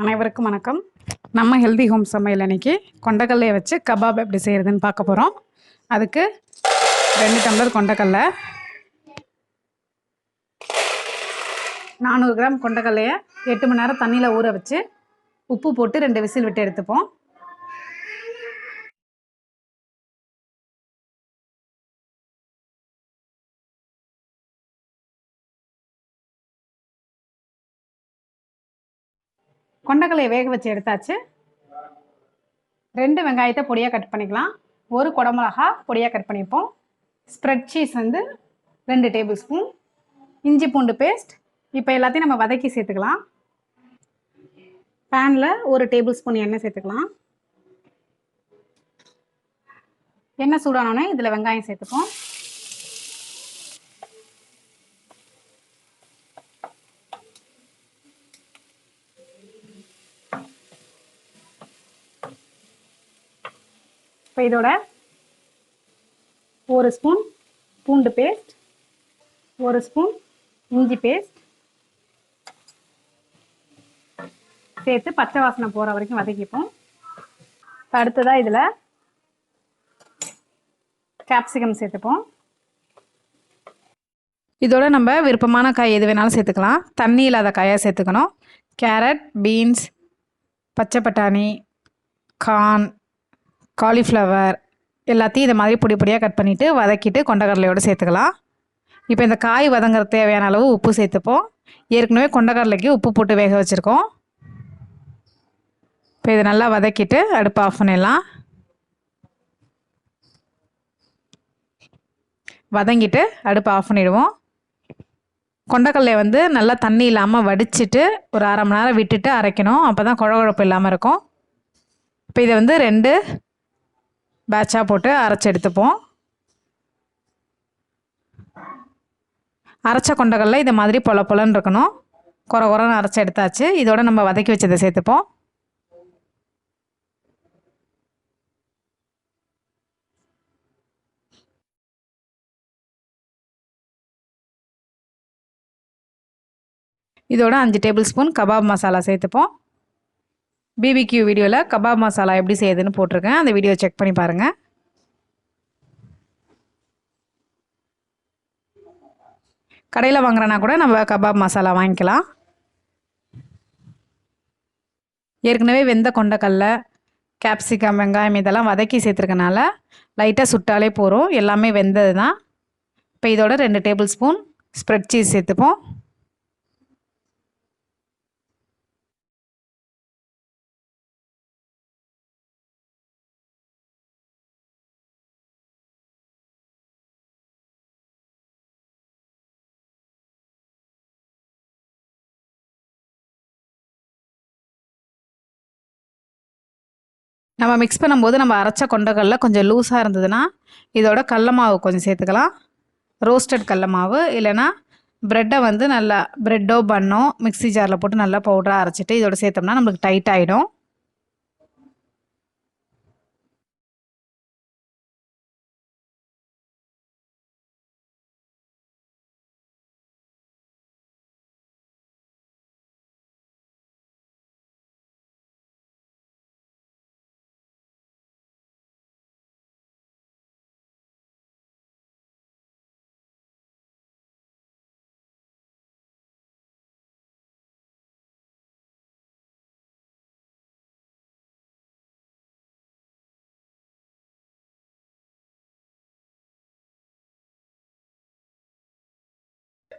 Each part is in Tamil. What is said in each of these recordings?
அனைவருக்கும் வணக்கம். நம்ம ஹெல்தி ஹோம் சமையல் அன்னைக்கு கொண்டக்கல்லையை வச்சு கபாப் எப்படி செய்கிறதுன்னு பார்க்க போகிறோம். அதுக்கு 2 டம்ளர் கொண்டக்கல்லை, 400 கிராம் கொண்டக்கல்லையை 8 மணி நேரம் தண்ணியில் ஊற வச்சு உப்பு போட்டு 2 விசில் விட்டு எடுத்துப்போம். கொண்டக்கல்லையை வேக வச்சு எடுத்தாச்சு. 2 வெங்காயத்தை பொடியாக கட் பண்ணிக்கலாம். 1 குடமிளகா பொடியாக கட் பண்ணிப்போம். ஸ்ப்ரெட் சீஸ் 2 டேபிள் ஸ்பூன், இஞ்சி பூண்டு பேஸ்ட். இப்போ எல்லாத்தையும் நம்ம வதக்கி சேர்த்துக்கலாம். பேனில் 1 டேபிள் ஸ்பூன் எண்ணெய் சேர்த்துக்கலாம். எண்ணெய் சூடானோடனே இதில் வெங்காயம் சேர்த்துப்போம். இப்போ இதோட 1 ஸ்பூன் பூண்டு பேஸ்ட், 1 ஸ்பூன் இஞ்சி பேஸ்ட் சேர்த்து பச்சை வாசனை போகிற வரைக்கும் வதக்கிப்போம். இப்போ அடுத்ததாக இதில் கேப்சிகம் சேர்த்துப்போம். இதோட நம்ம விருப்பமான காய் எது வேணாலும் சேர்த்துக்கலாம். தண்ணி இல்லாத காயாக சேர்த்துக்கணும். கேரட், பீன்ஸ், பச்சை பட்டாணி, கார்ன், காலிஃப்ளவர் எல்லாத்தையும் இதை மாதிரி பொடி பொடியாக கட் பண்ணிவிட்டு வதக்கிட்டு கொண்டக்கடலையோடு சேர்த்துக்கலாம். இப்போ இந்த காய் வதங்குற தேவையான அளவு உப்பு சேர்த்துப்போம். ஏற்கனவே கொண்டக்கடலைக்கு உப்பு போட்டு வேக வச்சுருக்கோம். இப்போ இதை நல்லா வதக்கிட்டு அடுப்பு ஆஃப் பண்ணிடலாம். வதங்கிட்டு அடுப்பு ஆஃப் பண்ணிவிடுவோம். கொண்டக்கடலையை நல்லா தண்ணி இல்லாமல் வடிச்சிட்டு ஒரு அரை மணி நேரம் விட்டுட்டு அரைக்கணும். அப்போ தான் குழகுழப்பு இல்லாமல் இருக்கும். இப்போ இதை 2 பேட்சாக போட்டு அரைச்சி எடுத்துப்போம். அரைச்ச கொண்டக்கடலை இதை மாதிரி பொல பொலன்னு இருக்கணும். குறை குறைன்னு அரைச்சி எடுத்தாச்சு. இதோட நம்ம வதக்கி வச்சதை சேர்த்துப்போம். இதோட 5 டேபிள் ஸ்பூன் கபாப் மசாலா சேர்த்துப்போம். பிபிக்யூ வீடியோவில் கபாப் மசாலா எப்படி செய்யுதுன்னு போட்டிருக்கேன். அந்த வீடியோ செக் பண்ணி பாருங்கள். கடையில் வாங்குறனா கூட நம்ம கபாப் மசாலா வாங்கிக்கலாம். ஏற்கனவே வெந்த கொண்டக்கடலை, கேப்சிகம், வெங்காயம் இதெல்லாம் வதக்கி சேர்த்துருக்கனால லைட்டாக சுட்டாலே போகிறோம். எல்லாமே வெந்தது தான். இப்போ இதோட 2 டேபிள் ஸ்பூன் ஸ்ப்ரெட் சீஸ் சேர்த்துப்போம். நம்ம மிக்ஸ் பண்ணும்போது நம்ம அரைச்ச கொண்டக்கடலை கொஞ்சம் லூஸாக இருந்ததுன்னா இதோட கடல மாவு கொஞ்சம் சேர்த்துக்கலாம். ரோஸ்டட் கடல மாவு இல்லைன்னா ப்ரெட்டை நல்லா ப்ரெட்டோ பண்ணோ மிக்ஸி ஜாரில் போட்டு நல்லா பவுடராக அரைச்சிட்டு இதோட சேர்த்தோம்னா நம்மளுக்கு டைட் ஆகிடும்.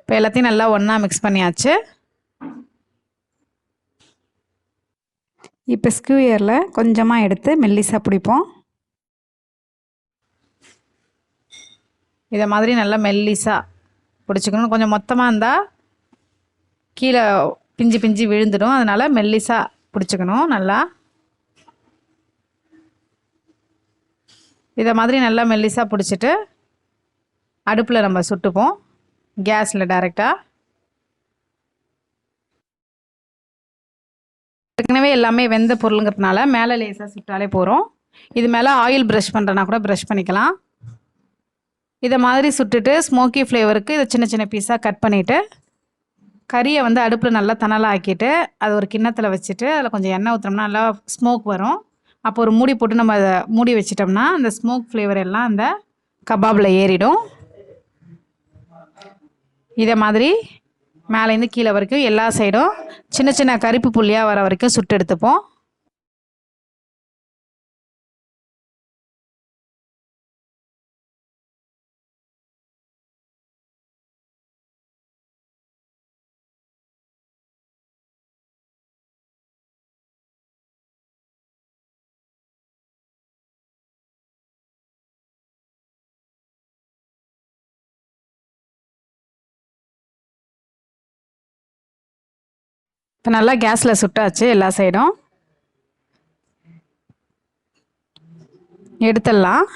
இப்போ எல்லாத்தையும் நல்லா ஒன்றா மிக்ஸ் பண்ணியாச்சு. இப்போ ஸ்கூயரில் கொஞ்சமாக எடுத்து மெல்லிசாக பிடிப்போம். இதை மாதிரி நல்லா மெல்லிசாக பிடிச்சிக்கணும். கொஞ்சம் மொத்தமாக இருந்தால் கீழே பிஞ்சு பிஞ்சு விழுந்துடும். அதனால் மெல்லிசாக பிடிச்சிக்கணும். நல்லா இதை மாதிரி நல்லா மெல்லிசாக பிடிச்சிட்டு அடுப்பில் நம்ம சுட்டுப்போம். கேஸில் டைரெக்டாக. ஏற்கனவே ஏற்கனவே எல்லாமே வெந்த பொருளுங்கிறதுனால மேலே லேசாக சுட்டாலே போகிறோம். இது மேலே ஆயில் ப்ரஷ் பண்ணுறனா கூட ப்ரஷ் பண்ணிக்கலாம். இதை மாதிரி சுட்டுட்டு ஸ்மோக்கி ஃப்ளேவருக்கு இதை சின்ன சின்ன பீஸாக கட் பண்ணிவிட்டு கறியை வந்து அடுப்பில் நல்லா தணலாக ஆக்கிட்டு அது ஒரு கிண்ணத்தில் வச்சுட்டு அதில் கொஞ்சம் எண்ணெய் ஊற்றினோம்னா நல்லா ஸ்மோக் வரும். அப்போ ஒரு மூடி போட்டு நம்ம அதை மூடி வச்சிட்டோம்னா அந்த ஸ்மோக் ஃப்ளேவர் எல்லாம் அந்த கபாபில் ஏறிடும். இதை மாதிரி மேலேருந்து கீழே வரைக்கும் எல்லா சைடும் சின்ன சின்ன கருப்பு புள்ளியாக வர வரைக்கும் சுட்டு எடுத்துப்போம். இப்போ நல்லா கேஸில் சுட்டாச்சு. எல்லா சைடும் எடுத்துடலாம்.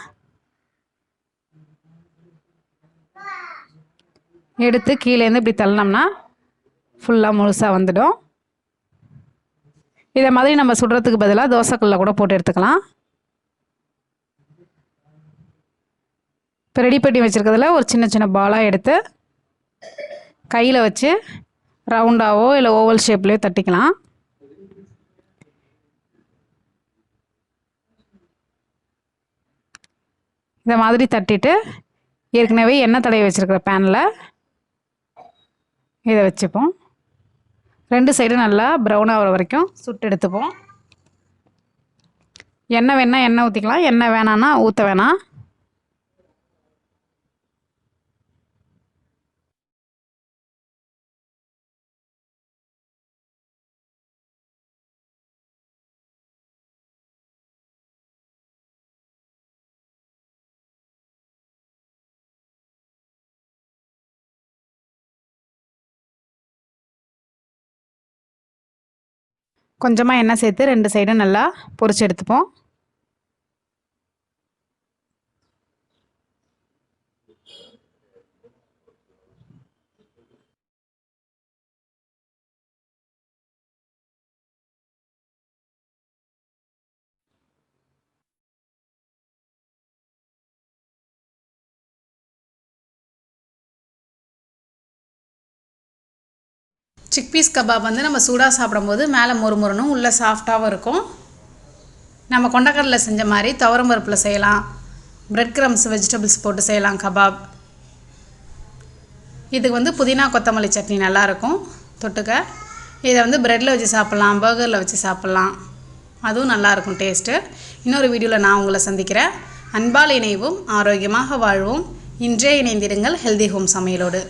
எடுத்து கீழேருந்து இப்படி தள்ளினோம்னா ஃபுல்லாக முழுசாக வந்துடும். இதை மாதிரி நம்ம சுடுறதுக்கு பதிலாக தோசைக்கல்லில் கூட போட்டு எடுத்துக்கலாம். இப்போ ரெடி பண்ணி வச்சுருக்கிறதுல ஒரு சின்ன சின்ன பாலாக எடுத்து கையில் வச்சு ரவுண்டாவோ இல்லை ஓவல் ஷேப்லேயோ தட்டிக்கலாம். இந்த மாதிரி தட்டிட்டு ஏற்கனவே எண்ணெய் தடவி வச்சுருக்கிற பேனில் இதை வச்சுப்போம். 2 சைடும் நல்லா ப்ரௌன் ஆகிற வரைக்கும் சுட்டு எடுத்துப்போம். எண்ணெய் வேணால் எண்ணெய் ஊற்றிக்கலாம், எண்ணெய் வேணான்னா ஊற்ற வேணாம். கொஞ்சமாக எண்ணெய் சேர்த்து 2 சைடும் நல்லா பொரிச்சு எடுத்துப்போம். சிக்பீஸ் கபாப் வந்து நம்ம சூடாக சாப்பிடும்போது மேலே மொறுமொறுனும் உள்ளே சாஃப்டாகவும் இருக்கும். நம்ம கொண்டக்கடலை செஞ்ச மாதிரி துவரம் பருப்பில் செய்யலாம், பிரெட் க்ரம்ஸ் வெஜிடபிள்ஸ் போட்டு செய்யலாம் கபாப். இதுக்கு வந்து புதினா கொத்தமல்லி சட்னி நல்லாயிருக்கும் தொட்டுக்க. இதை வந்து ப்ரெட்டில் வச்சு சாப்பிட்லாம், பர்கரில் வச்சு சாப்பிட்லாம், அதுவும் நல்லாயிருக்கும் டேஸ்ட்டு. இன்னொரு வீடியோவில் நான் உங்களை சந்திக்கிறேன். அன்பால் இணைவோம், ஆரோக்கியமாக வாழ்வோம். இன்றே இணைந்திருங்கள் ஹெல்தி ஹோம் சமையலோடு.